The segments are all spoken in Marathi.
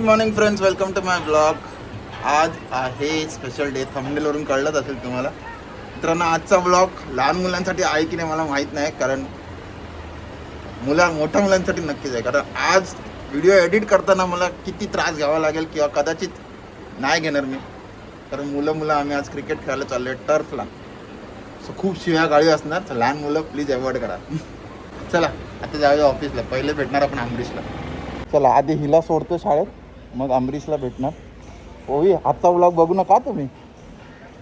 Morning friends, welcome to my blog. आज आहे स्पेशल डे. थंबनेलवरून कळलंच असेल तुम्हाला. मित्रांनो, आजचा ब्लॉग लहान मुलांसाठी आहे की नाही मला माहीत नाही, कारण मोठ्या मुलांसाठी नक्कीच आहे. कारण आज व्हिडिओ एडिट करताना मला किती त्रास घ्यावा लागेल किंवा कदाचित नाही घेणार मी, कारण मुलं आम्ही आज क्रिकेट खेळायला चाललो आहे टर्फला. सो खूप शिव्या गाळी असणार. तर लहान मुलं प्लीज अवॉइड करा. चला आता जाऊया ऑफिसला. पहिले भेटणार आपण अमरीशला. चला आधी हिला सोडतो शाळेत, मग अमरीशला भेटणार. ओवी, आजचा व्लॉग बघू नका तुम्ही,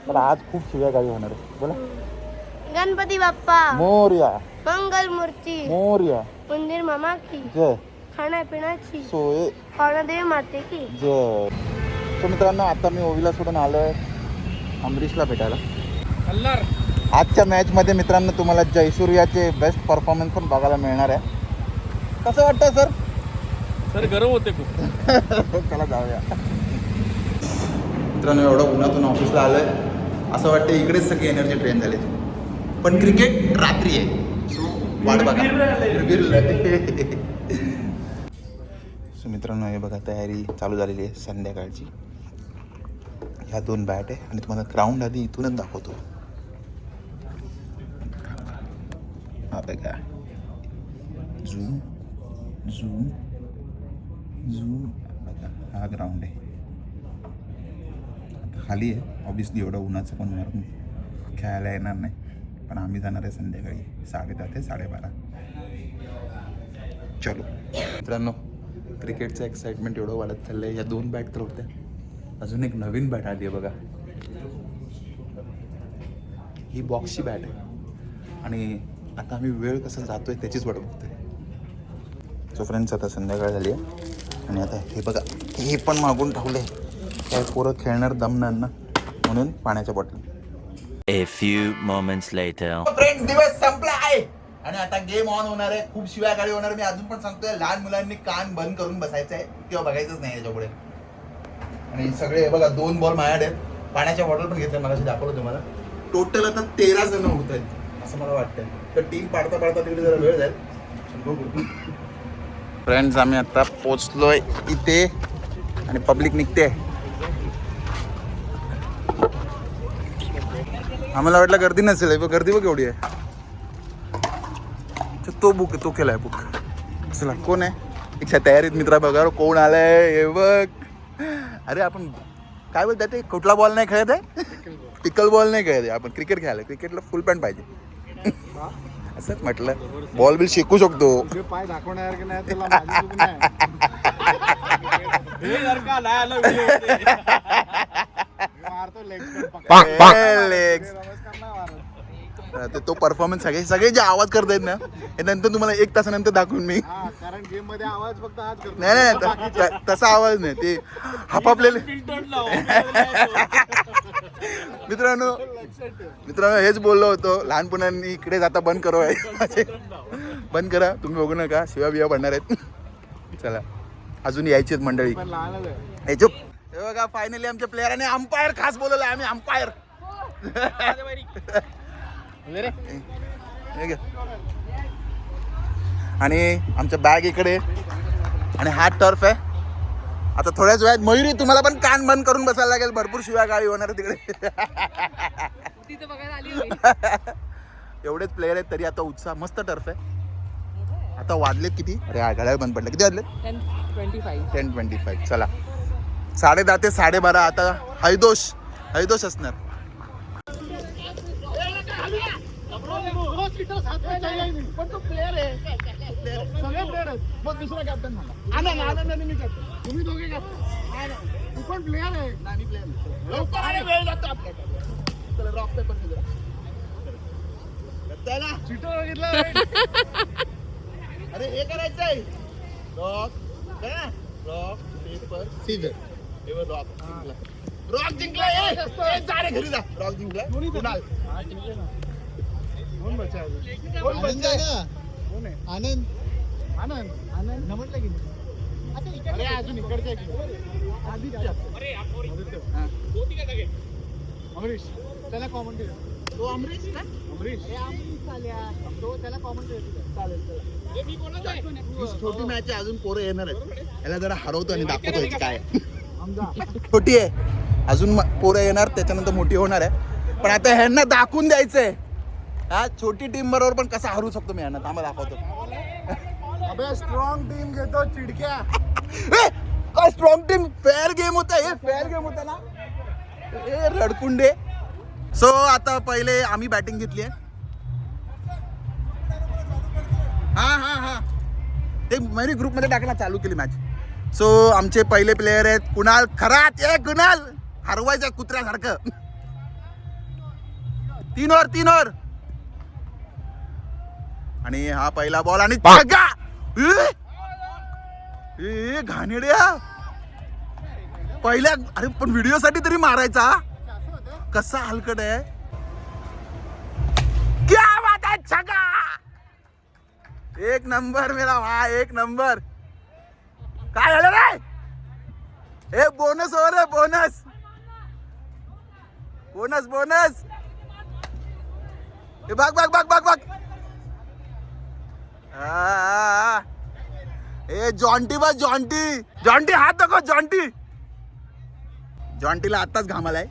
तर आज खूप शिव्या गावी होणार आहे. बोला. गणपती बाप्पा मोरया, मंगल मूर्ती मोरया, मंदिर मामा की जय, खाण्यापिण्याची सोय पावणादेवी माते की जय. तो मित्रांनो, आता मी ओवीला सोडून आलोय अमरीशला भेटायला. आजच्या मॅचमध्ये मित्रांनो तुम्हाला जयसूर्याचे बेस्ट परफॉर्मन्स पण बघायला मिळणार आहे. कसं वाटतंय सर? सर गरम होते खूप. चला जाऊया. मित्रांनो, एवढं उन्हातून ऑफिसला आलोय, असं वाटतं इकडेच सगळी एनर्जी ट्रेन झाली. पण क्रिकेट रात्री आहे, सो वाट बघा. सो मित्रांनो, हे बघा तयारी चालू झालेली आहे संध्याकाळची. ह्या 2 बॅट आहे आणि तुम्हाला ग्राउंड आधी इथूनच दाखवतो. हा बघा, झूम झूम झूम. बघा, हा ग्राउंड आहे. खाली आहे ऑब्विसली, एवढं उन्हाचं पण मारून खेळायला येणार नाही. पण आम्ही जाणार आहे संध्याकाळी 10:30 ते 12:30. चलो मित्रांनो, क्रिकेटचं एक्साइटमेंट एवढं वाढत चाललं आहे. या 2 बॅट तर होत्या, अजून एक नवीन बॅट आली आहे बघा. ही बॉक्सची बॅट आहे आणि आता आम्ही वेळ कसा जातोय त्याचीच वाट बघतोय. सो फ्रेंड्स, आता संध्याकाळ झाली आहे आणि आता हे बघा, हे पण मागून ठेवले. काय पोरं खेळणार दमणार ना, म्हणून पाण्याच्या bottle. A few moments later. Friends, दिवस संपला आहे आणि आता गेम ऑन होणार आहे. खूप शिवाय गाडी होणार. मी अजून पण सांगतोय, लहान मुलांनी कान बंद करून बसायचं आहे किंवा बघायचंच नाही याच्यापुढे. आणि सगळे बघा 2 बॉल माझ्याकडे आहेत. पाण्याच्या बॉटल पण घेतल्या, मला दाखवलं तुम्हाला. टोटल आता 13 जण होत आहेत असं मला वाटतंय. तर टीम पाडता तिकडे जरा वेळ जाईल. फ्रेंड्स, आम्ही आता पोचलोय इथे आणि पब्लिक निघते. आम्हाला वाटलं गर्दी नसेल, पण गर्दी बघ एवढी आहे. तो बुक तो केलाय बुक. चला, कोण आहे इच्छा तयारीत मित्रा? बघा कोण आलाय हे बघ. अरे आपण काय बोलतात ते, कुठला बॉल नाही खेळत आहे? पिकल बॉल नाही खेळत आहे आपण, क्रिकेट खेळायला. क्रिकेटला फुल पॅन्ट पाहिजे. असंच म्हटलं, बॉल बिल शिकू शकतो. पाय दाखवणार की नाही त्याला तो परफॉर्मन्स सगळे जे आवाज करतायत ना, हे नंतर तुम्हाला 1 तासानंतर दाखवून मी. कारण गेम मध्ये आवाज फक्त आज करतो. नाही तसा आवाज नाही, ते हापापलेले. मित्रांनो हेच बोललो होतो, लहानपणांनी इकडे जाता बंद करो आहे. बंद करा, तुम्ही बघू नका, शिव्या बिया पडणार आहेत. चला, अजून यायची आहेत मंडळी. हे चुप. हे बघा, फायनली आमच्या प्लेयरांनी अंपायर खास बोलवलं. आम्ही अंपायर. आणि आमच्या बॅग इकडे आणि हा टर्फ आहे. आता थोड्याच वेळात मयुरी तुम्हाला पण कान बंद करून बसायला लागेल. भरपूर शिव्या गाळी होणार तिकडे. एवढेच प्लेयर आहेत तरी आता उत्साह. मस्त टर्फ आहे. आता वाजलेत किती? अरे घड्याळ बंद पडलं. किती वाजले? 10:25. चला, 10:30 ते 12:30 आता हैदोष असणार. पण तो प्लेअर आहे, सगळे प्लेअर आहेत. मग दुसरा कॅप्टन म्हणा. मी कॅप्टन, तुम्ही दोघे कॅप्टन. तू पण प्लेअर आहे. नाही प्लेअर. वेळ जातो आपल्याकडे. चला, रॉक पेपर चिटर बघितलं. अरे हे करायचंय, रॉक पेपर सीझर. रॉक जिंकला. घरी जा. रॉक जिंकला. कोण बचा? कोण आहे? आनंद म्हटलं की अरे अजून इकडचे आहे की आदित्य. अमरीश, त्याला कॉमेंट तो अमरीश ना अमरीश तो त्याला कॉमन चालेल ही छोटी मॅच आहे, अजून पोरं येणार आहेत. याला जरा हरवतो आणि दाखवतो याची काय आहे. छोटी आहे अजून पोरं येणार, त्याच्यानंतर मोठी होणार आहे. पण आता ह्यांना दाखवून द्यायचंय हा छोटी टीम बरोबर पण कसा हरू शकतो मी यांना. थांबा दाखवतो. अबे स्ट्रॉंग टीम घेतो चिडक्या. काय स्ट्रॉंग टीम. फेअर गेम होता हे, फेअर गेम होता ना हे रडकुंडे. सो आता पहिले आम्ही बॅटिंग घेतली आहे. हा ते मी ग्रुपमध्ये टाकायला चालू केली मॅच. सो आमचे पहिले प्लेयर आहेत कुणाल खरात. कुणाल हरवायचं कुत्र्यासारखं. 3 ओव्हर आणि हा पहिला बॉल आणि छक्का. घाणेड्या पहिल्या. अरे पण व्हिडिओ साठी तरी मारायचा. कसा हलकट आहे. क्या बात है. छक्का. एक नंबर मेरा भाई, एक नंबर. काय झालं रे. हे बोनस ओव्हर आहे. बोनस. हे बघ. ए जॉन्टी बस. जॉन्टी हात दाखव. जॉन्टीला आताच घामालाय.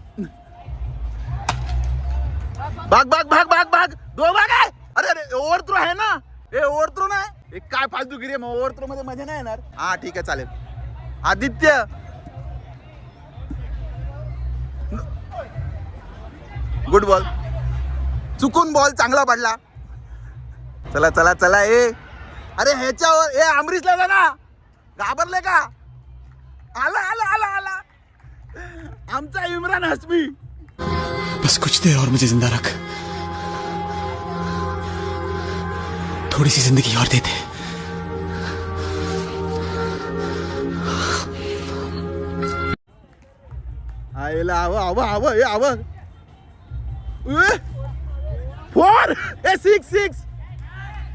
भाग. 2 भाग आहे. अरे ओव्हर थ्रो आहे ना. हे ओव्हर थ्रो नाही. काय फालतूगिरी आहे. ओव्हर थ्रो मध्ये मजा नाही येणार. हा ठीक आहे चालेल. Aditya good ball. चुकून बॉल चांगला पडला. चला ए. अरे ह्याच्यावर अमरीशला जा ना. घाबरले का. आला आमचा इम्रान हसमी. बस कुछ देर और मुझे जिंदा रख. थोड़ी सी जिंदगी और देते. आव 4. 6.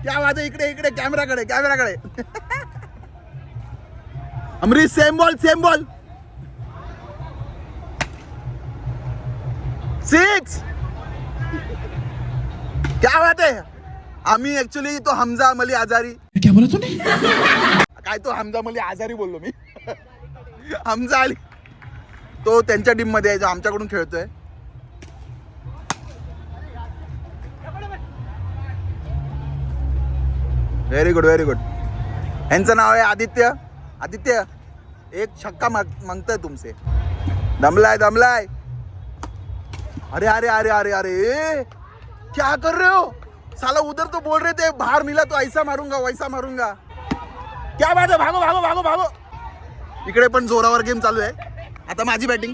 क्या बात आहे. इकडे कॅमेराकडे. Amrish same ball. 6. क्या बात आहे. आम्ही ऍक्च्युली तो हमजा मली आजारी. क्या बोला तूने. काय तो हमजा मली आजारी बोललो मी. हमजा अली तो त्यांच्या टीम मध्ये आहे जो आमच्याकडून खेळतोय. Very good. यांचं नाव आहे आदित्य. एक छक्का मागतोय तुमसे. दमलाय. अरे क्या कर रहे हो. साला उधर तो बोल रहे थे बाहर मिला तो ऐसा मारूंगा वैसा मारूंगा. क्या बात है. भागो. इकडे पण जोरावर गेम चालू आहे. आता माझी बॅटिंग.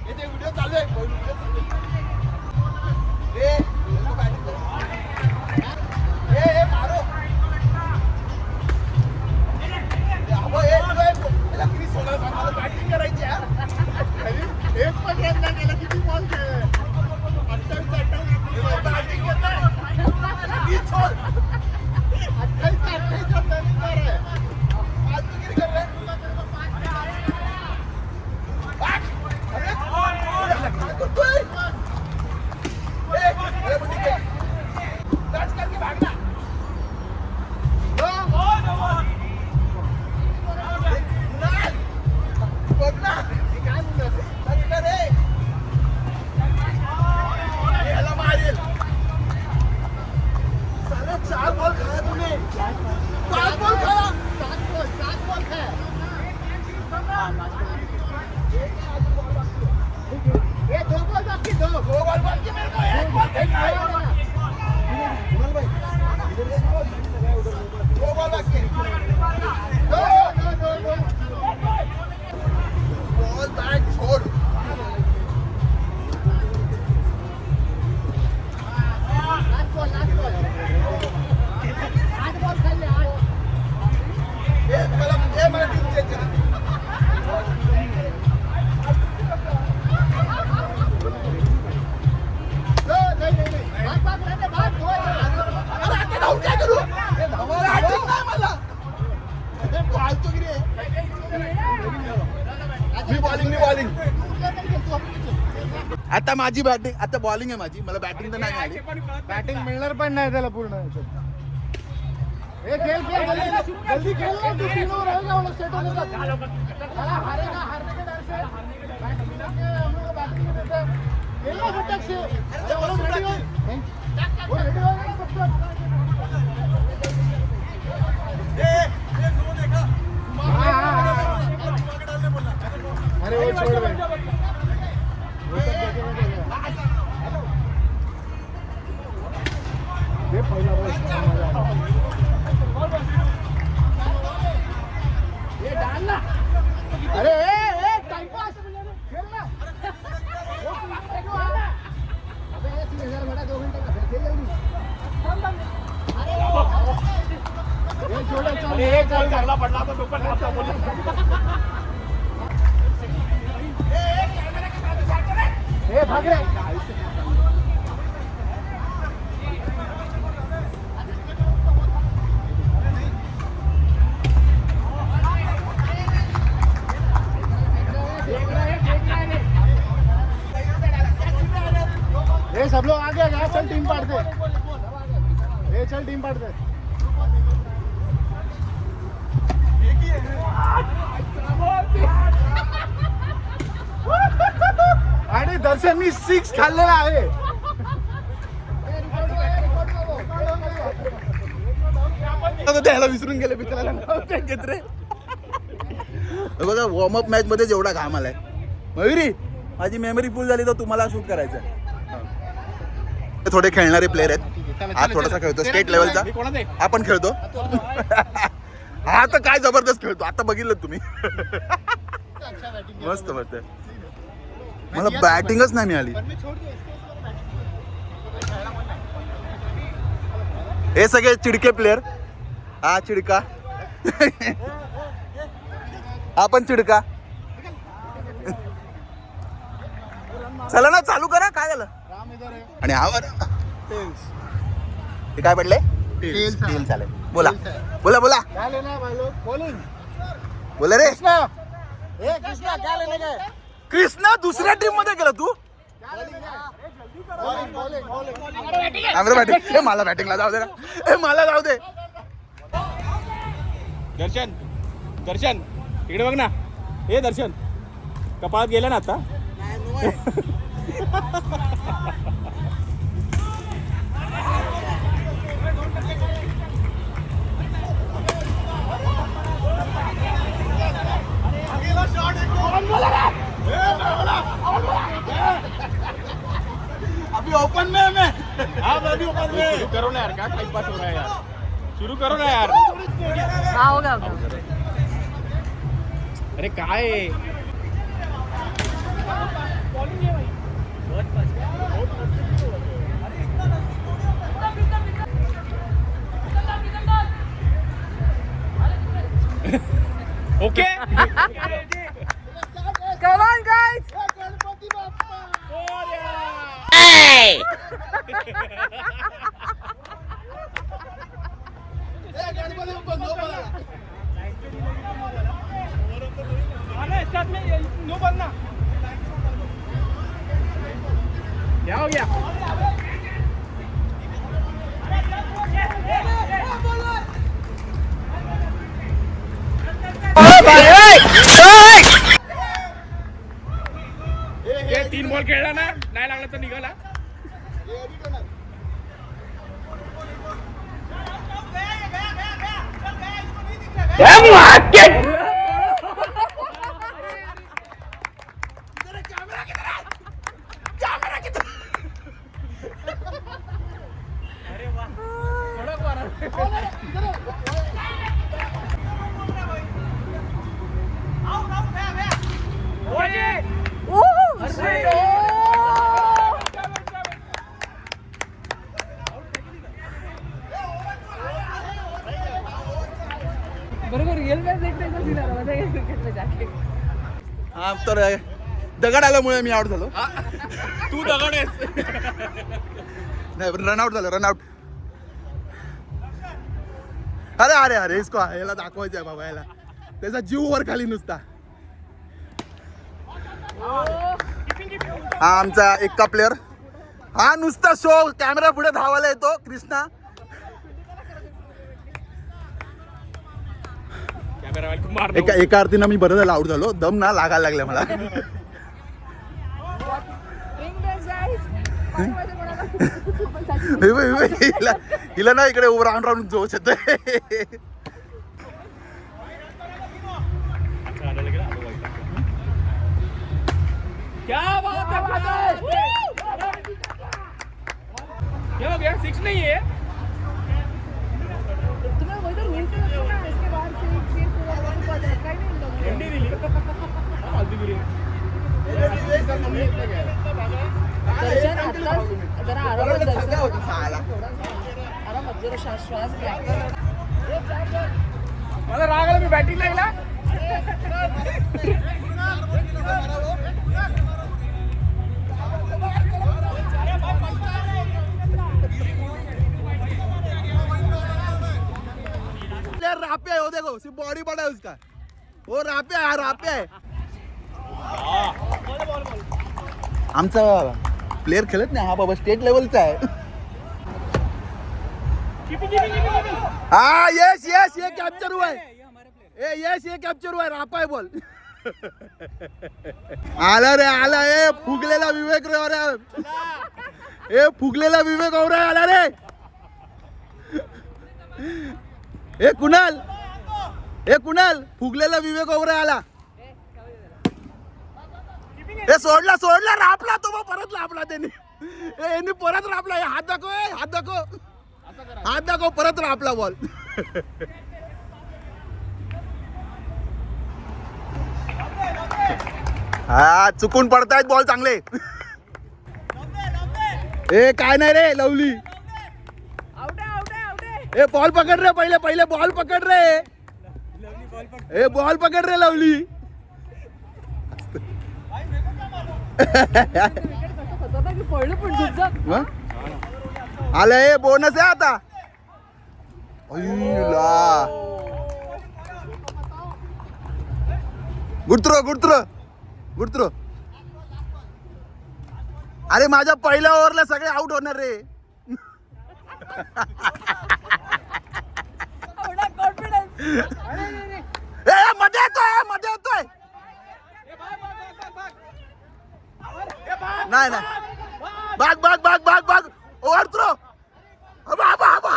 व्हिडिओ चालू आहे. बॅटिंग करायची यार. एक पण रन नाही केला. किती बॉल खेळ. 28 बॅटिंग करताय. 28 आता माझी बॅटिंग, आता बॉलिंग आहे माझी, मला बॅटिंग तर नाही आली. बॅटिंग मिळणार पण नाही त्याला पूर्ण. हे खेळ खेळ जल्दी जल्दी खेल ना, तू 3 ओवर रहेगा वो लोग सेट हो जाएगा. हारेगा हारने के डर से बैटिंग करके हम लोग बैटिंग में देते हैं. खेलना फटक से. अरे वो लोग रेडी हो, वो रेडी हो गए सब लोग. अरे वो छोड़ भाई, वो सब देखेंगे. ये पहला बॉल ये डालना. अरे टाइम पास खेलना. अबे ये 3000 बड़ा 2 घंटे का खेल जल्दी. ये छोटा चल, ये चल चांगला पडला तो पण आता बोल. ए भाग रे. ये सब लोग आगे आ, चल टीम पाट दे. ये चल टीम पाट दे. आणि दर्शननी 6 खाल्लेला आहे. त्याला विसरून गेले मित्राला घेत रे. बघा वॉर्मअप मॅच मध्ये जेवढा घाम आलाय. मयुरी माझी मेमरी फुल झाली तर तुम्हाला शूट करायचं. थोडे खेळणारे प्लेयर आहेत. हा थोडासा खेळतो स्टेट लेवलचा, आपण खेळतो. हा तर काय जबरदस्त खेळतो, आता बघितलं तुम्ही. मस्त मस्त. मला बॅटिंगच नाही मिळाली. हे सगळे चिडके प्लेयर. हा चिडका, हा पण चिडका. चला ना चालू करा, काय झालं. आणि आवर हे काय पडले. टेल चालेल. बोला बोला बोला क्या लेना है भाई लोग? बॉलिंग. बोला रे. कृष्णा, ए कृष्णा क्या लेने गए? कृष्णा दुसऱ्या टीम मध्ये गेला तू. Bowling bowling bowling. आमचं बॅटिंग. हे मला बॅटिंगला जाऊ दे ना. हे मला जाऊ दे. दर्शन दर्शन इकडे बघ ना. हे दर्शन कपाळात गेलं ना आता. अभी ओपन में मैं. हाँ मैं भी ऊपर में. शुरू करो ना यार, क्या टाइम पास हो रहा है यार. शुरू करो ना यार. होगा अरे काय आहे? Okay. Come on, guys! Ganpati Bappa. Ganpati Bappa नो बोला. क्या हो गया? ये 3 बॉल खेळला ना, नाही लागला तर निघाला. बरोबर रियल मॅच देखते ऐसा सीन आ रहा था क्रिकेट में जाके. हा तर दगड आल्यामुळे मी आउट झालो. तू दगड आहेस. नाही रनआउट झालं रनआउट. अरे अरे अरे इसको याला दाखवायचं आहे बाबा, याला त्याचा जीव वर खाली नुसता. हा आमचा एक्का प्लेअर. हा नुसता शो कॅमेरा पुढे धावायला येतो कृष्णा. एका अर्थीनं मी बरं झालं आऊट झालो. दम ना लागायला लागला मला. हिला ना इकडे उभं राहून राहून जोश येतोय. क्या बात है. क्या हो गया? 6 नहीं है. तुम्हाला वही तो रूल से लगता है ना, इसके बाहर से एक चीज पूरा वन पर है काही नाही लोग एंडी दिली. फालतू गिरी. दर्शन आता जरा आरामात दर्शन आरामात जरा श्वास घ्या. मला राग आला, मी बॅटिंग लागला. राप्या है, वो देखो सिर्फ बॉडी बड़ा है उसका. वो राप्या है, राप्या है. आमचा प्लेअर खेळत नाही हा बाबा, स्टेट लेवलचा आहे. हा यस यस ये कॅप्चर हुआ है. ए यस ये कॅप्चर हुआ है. रापा है बॉल. आला रे आला. ए फुगलेला विवेक रे. अरे ए फुगलेला विवेक हो रहा है. आला रे. ए कुणाल, ए कुणाल फुगलेला विवेक हो रहा आला. ए सोडला सोडला. रापला तो मग परत रापला त्यांनी. यांनी परत रापला. हात दाखव, हात दाखव, हात दाखव. परत रापला बॉल. हा चुकून पडतायत बॉल चांगले. ए काय नाही रे लवली. आउट आहे आउट आहे आउट आहे. ए बॉल पकड रे. पहिले पहिले बॉल पकड रे. ए बॉल पकड रे लवली. खतरनाक पडलं पण झुकझक. आलं बोनस आहे आता. गुडत्रो गुडत्रो गुडत्रो. अरे माझ्या पहिल्या ओव्हरला सगळे आउट होणार रे. कॉन्फिडन्स. ए मध्ये येतोय, मध्ये येतोय. नाही नाही बाग बाग बाग बाग बाग. Overthrow. अबा अबा अबा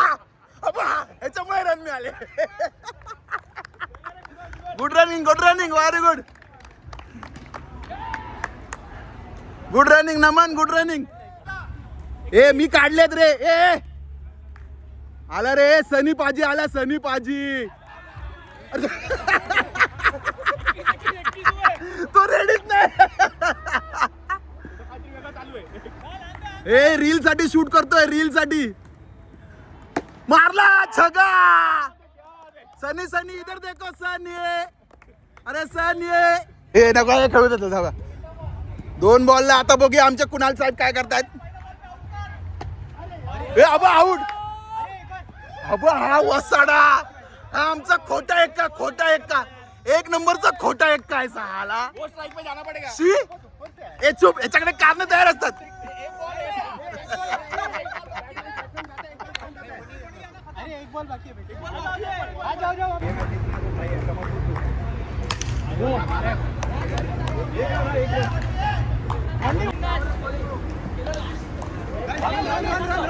अबा. याच्यामुळे रन मिळाले. Good running, good running, very good. Good running Naman, good running. ए मी काढलेत रे. ए आला रे सनी पाजी आला. सनी पाजी तो रेडीच नाही. ए रील साठी शूट करतोय, रील साठी. मारला छगा. सनी सनी इधर देखो सनी. अरे सनी ए नको खेळू देतो धावा. 2 बॉलला आता बघूया आमच्या कुणाल साहेब काय करतायत. ए अबा आउट. अबा हा वसाडा. हा आमचा खोटा एक्का, खोटा एक्का. 1 नंबरचा खोटा एक्का आहे साला. वो स्ट्राइक पे जाना पड़ेगा. शी ए चुप. याच्याकडे कारण तयार असतात. एक बॉल बाकी है.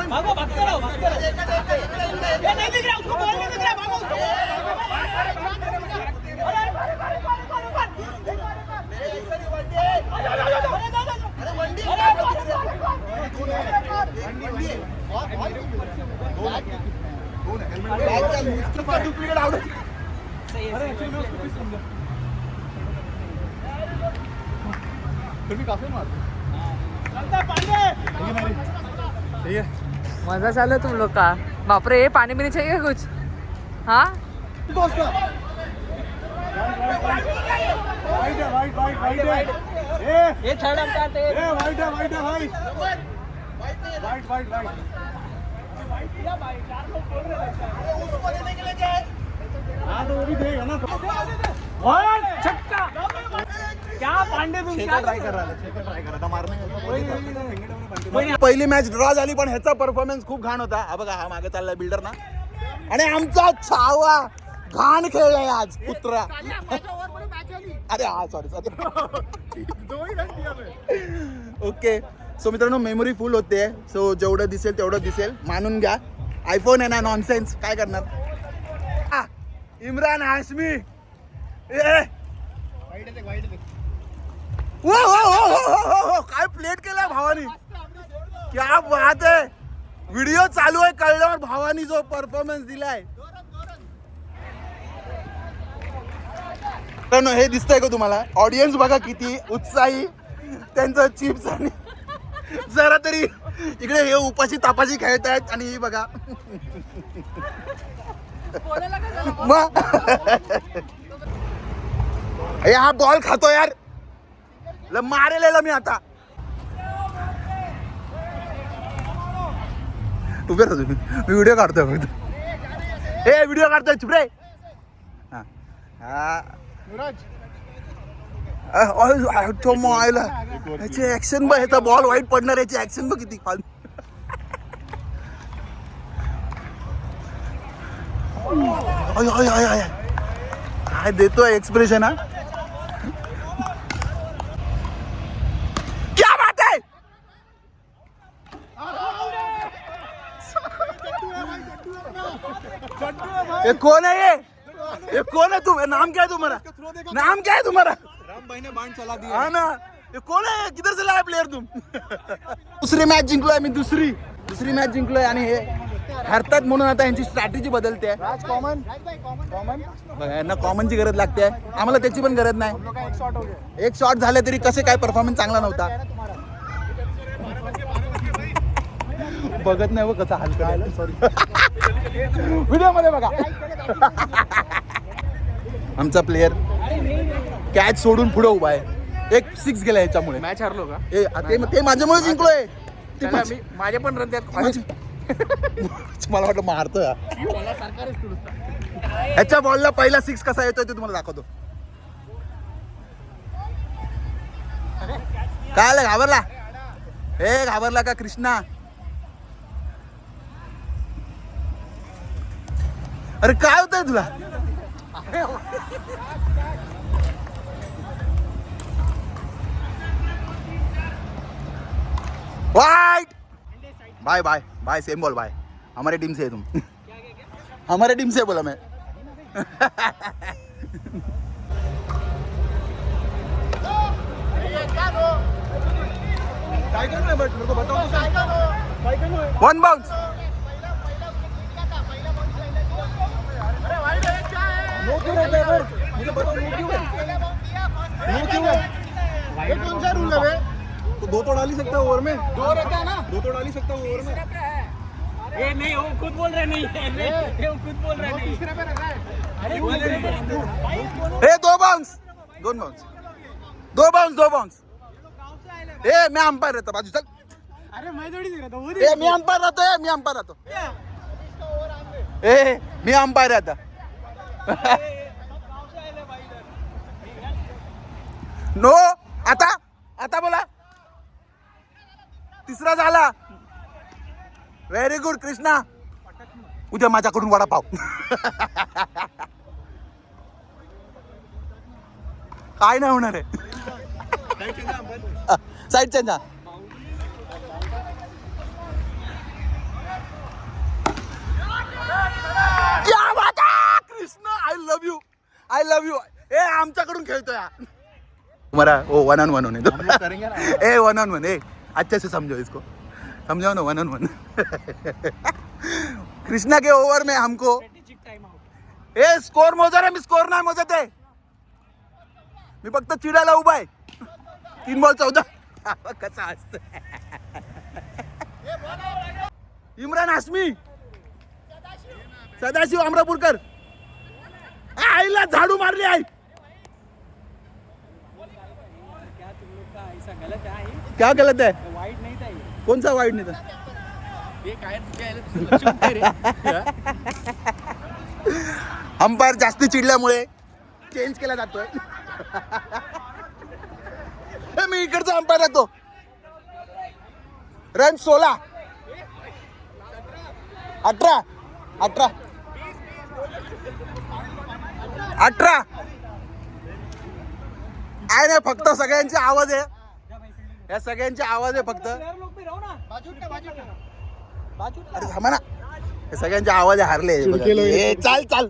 भागो भागते रहो, भागते रहो. ये नहीं दिख रहा उसको, बॉल नहीं दिख रहा. भागो उसको. मजा चालू तुम लोग का. बापरे पानी भी नहीं चाहिए कुछ. हाँ ये थर्ड अंपायर थे. छक्का. पहिली मॅच ड्रॉ झाली पण ह्याचा परफॉर्मन्स खूप घाण होता. हा बघा, हा मागे चाललाय बिल्डर ना, आणि आमचा छावा घाण खेळलाय आज कुत्रा. अरे हा सॉरी ओके. सो मित्रांनो, मेमरी फुल होते. सो जेवढं दिसेल तेवढं दिसेल, मानून घ्या. आयफोन आहे ना, नॉनसेन्स, काय करणार. इम्रान हाशमी काय प्लेट केला भावानी, क्या बात आहे. व्हिडिओ चालू आहे कळल्यावर भावानी जो परफॉर्मन्स दिलाय. हे दिसतंय का तुम्हाला? ऑडियन्स बघा किती उत्साही, त्यांचं चिप्स आणि जरा तरी इकडे हे उपाशी तापाशी खेळतायत आणि ही बघा मग हे हा बॉल खातो यार, मारेलेला मी आता. उभे राहा तुम्ही, मी व्हिडिओ काढतोय फक्त. हे व्हिडिओ काढतोय चुपरे. हा मायला याची ऍक्शन बघ, ह्याचा बॉल वाईट पडणार, याची ऍक्शन बघ किती. काय देतोय एक्सप्रेशन. हा क्या बात है. ये कौन है? ये कौन है? तुम नाम क्या है तुम्हारा? नाम क्या है तुम्हारा? राम भाई ने बाण चला दिया. हाँ ना, ये कौन है? किधर से लाया प्लेयर तुम? दुसरी मॅच जिंकलोय मी, दुसरी मॅच जिंकलोय. आणि हे हरतात म्हणून आता यांची स्ट्रॅटेजी बदलते. यांना कॉमनची गरज लागते, आम्हाला त्याची पण गरज नाही. एक शॉट झाले तरी कसे काय परफॉर्मन्स चांगला नव्हता. बघत नाही व कसा हलका. सॉरी, व्हिडिओ मध्ये बघा. आमचा प्लेयर कॅच सोडून पुढे उभा आहे. एक 6 गेला याच्यामुळे. मॅच हरलो का? ते माझ्यामुळे जिंकलोय. माझे पण रन मला वाटलं मारतोय. ह्याच्या बॉलला पहिला 6 कसा येतोय ते तुम्हाला दाखवतो. काय आलं, घाबरला? हे घाबरला का कृष्णा? अरे काय होतंय तुला? वाइट. Bye bye bye, same ball bye. हमारे टीम से है तुम. हमारे टीम से बोला मैं. One bounce. कौन सा रूल है? तो 2 तो डाल ही सकता है ओवर में. 2 रहता है ना. 2 तो डाल ही सकता है ओवर में. ये नहीं, वो खुद बोल रहे नहीं है, वो खुद बोल रहे नहीं. तीसरे पे रखा है. हे 2 बाउंस, 2 बाउंस, 2 बाउंस, 2 बाउंस. ए मैं अंपायर रहता, बाजू चल. अरे मैं थोड़ी दे रहा था, वो ए मी अंपायर राहतो. मी अंपायर राहतो. ए मी अंपायर राहता. नो. आता बोला. तिसरा झाला. Very good Krishna. उद्या माझ्याकडून वडापाव. काय नाही होणार आहे. Side change. क्या बात आहे कृष्णा. I love you. ए आमच्याकडून खेळतोय तुम्हारा. ओ 1-on-1 होने दो. ए 1-on-1. ए अच्छे से समझो इसको, समझाओ ना. 1-on-1. कृष्णा के ओव्हर में हमको ए स्कोर मोजा रे. मी स्कोर नाही मोजत आहे, मी फक्त चिडायला उभा आहे. 3 बॉल 14. कसा असत. इम्रान हाशमी, सदाशिव अमरापूरकर. आईला झाडू मारली आई. क्या गलत है? वाइट नहीं था ये. कौन सा वाइट नहीं था? ये काय अंपायर जास्ती चिडल्यामुळे चेंज केला जातोय. मी इकडचा अंपायर आहे तो. रन 16 18 18 18 आहे ना. फक्त सगळ्यांचे आवाज आहे, या सगळ्यांचे आवाज आहे फक्त. अरे थांबा ना, हे सगळ्यांचे आवाज आहे. हारले हे. चाल चाल.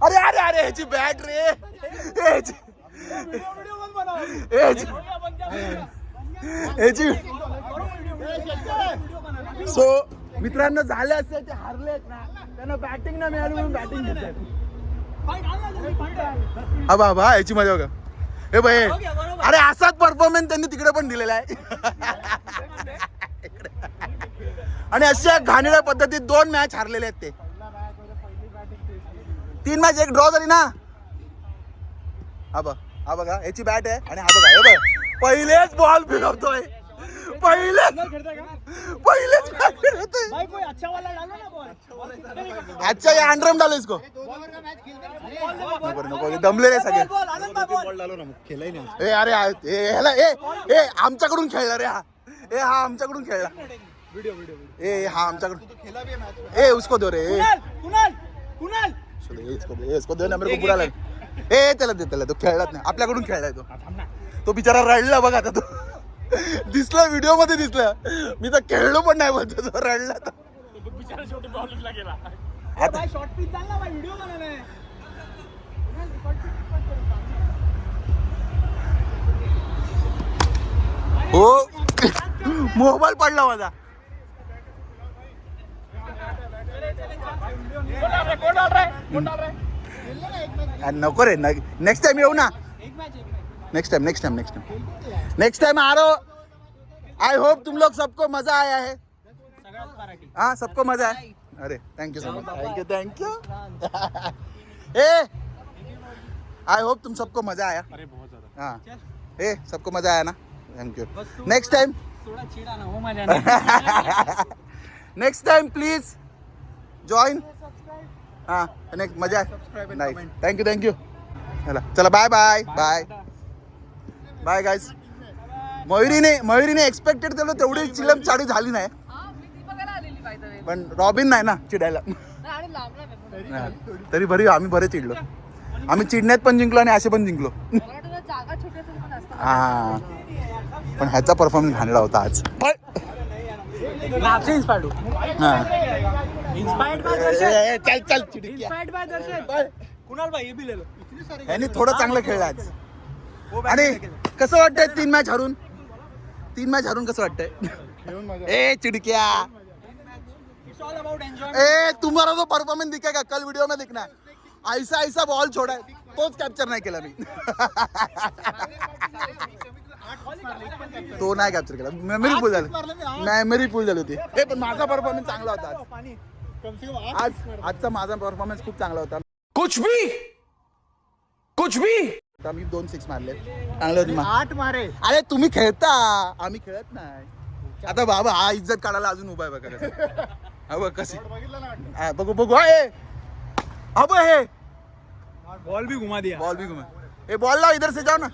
अरे अरे अरे ह्याची बॅट रे. ह्याची सो मित्रांनो झाले असते ते हारलेत ना, त्यांना बॅटिंग ना मिळाली म्हणून बॅटिंग घेतली. हा बा याची मजा बघा. हे बाई अरे असाच परफॉर्मन्स त्यांनी तिकडे पण दिलेला आहे. आणि अशा घाणेरड्या पद्धतीत 2 मॅच हारलेले आहेत ते. 3 मॅच 1 ड्रॉ झाली ना. हा बघा याची बॅट आहे आणि हा बघा हे बघ पहिलेच बॉल फिरवतोय. पहिलेच अच्छा ये अंडरम डालो इसको. नको दमलेले सगळे. ए अरे ह्याला ए आमच्याकडून खेळला रे हा. हा आमच्याकडून खेळला. ए हा आमच्याकडून. ए उसको दो रे. इसको दो ना, मेरे को बुरा लगा. ए त्याला दे, त्याला तो खेळलाच नाही, आपल्याकडून खेळलाय तो. तो बिचारा रडला बघा आता. तो दिसला व्हिडिओ मध्ये दिसला. मी तर खेळलो पण नाही बोलतो, तो रडला. बिचारा शेवटी बॉलिंगला गेला. आता शॉर्ट पिच झाला व्हिडिओ बनाने. हो मोबाईल पडला माझा. नको रे, नेक्स्ट टाइम येऊ ना. नेक्स्ट टाइम आ रहा हूँ. आई होप तुम लोग सबको मजा आया है. हाँ सबको मजा है. अरे thank you so much. Thank you. A I hope तुम सबको मजा आया. अरे बहुत ज्यादा. हाँ ए सबको मजा आया ना. Thank you. नेक्स्ट टाइम थोड़ा चिड़ा ना हो मजा. Next time please join. हाँ नेक्स्ट मजा नाही. थँक्यू चला bye bye bye bye guys. मयुरीने एक्सपेक्टेड केलं तेवढी चिलम चाडी झाली नाही, पण रॉबिन नाही ना चिडायला. तरी बरी आम्ही बरे चिडलो. आम्ही चिडण्यात पण जिंकलो आणि असे पण जिंकलो. हा पण ह्याचा परफॉर्मन्स घाणेरडा होता आज. चल कुणाल भाई ये भी ले लो. यांनी थोडं चांगलं खेळलं आज. आणि कसं वाटतंय 3 मॅच हरून कसं वाटतंय? ए चिडक्या. ए तुम्हाला जो परफॉर्मन्स दिखेगा कल वीडियो में दिखना. ऐसा बॉल छोड़ा है तोच कॅप्चर नाही केला मी. तो नाही कॅप्चर केला. मेमरी फुल झाली होती. ए पण माझा परफॉर्मन्स चांगला होता आजचा माझा परफॉर्मन्स खूप चांगला होता. कुछ भी आता मी 2 6 मारले चांगले होते. 8 मारे. अरे तुम्ही खेळता, आम्ही खेळत नाही. आता बाबा हा इज्जत काढायला अजून उभा आहे बघा. हा बघ कशी. बघू अब हे बॉल भी घुमा दिया. ए बॉल लाव इधर से जाओ ना.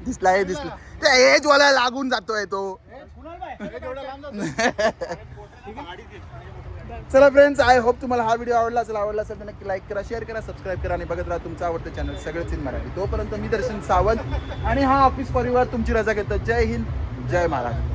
दिसला ते एज वाला लागून जातोय तो. चला फ्रेंड्स, आय होप तुम्हाला हा व्हिडिओ आवडला असेल तर नक्की लाईक करा, शेअर करा, सबस्क्राईब करा आणि बघत राहा तुमचं आवडतं चॅनल सगळंच इन मराठी. तोपर्यंत मी दर्शन सावंत आणि हा ऑफिस परिवार तुमची रजा घेतो. जय हिंद, जय महाराष्ट्र.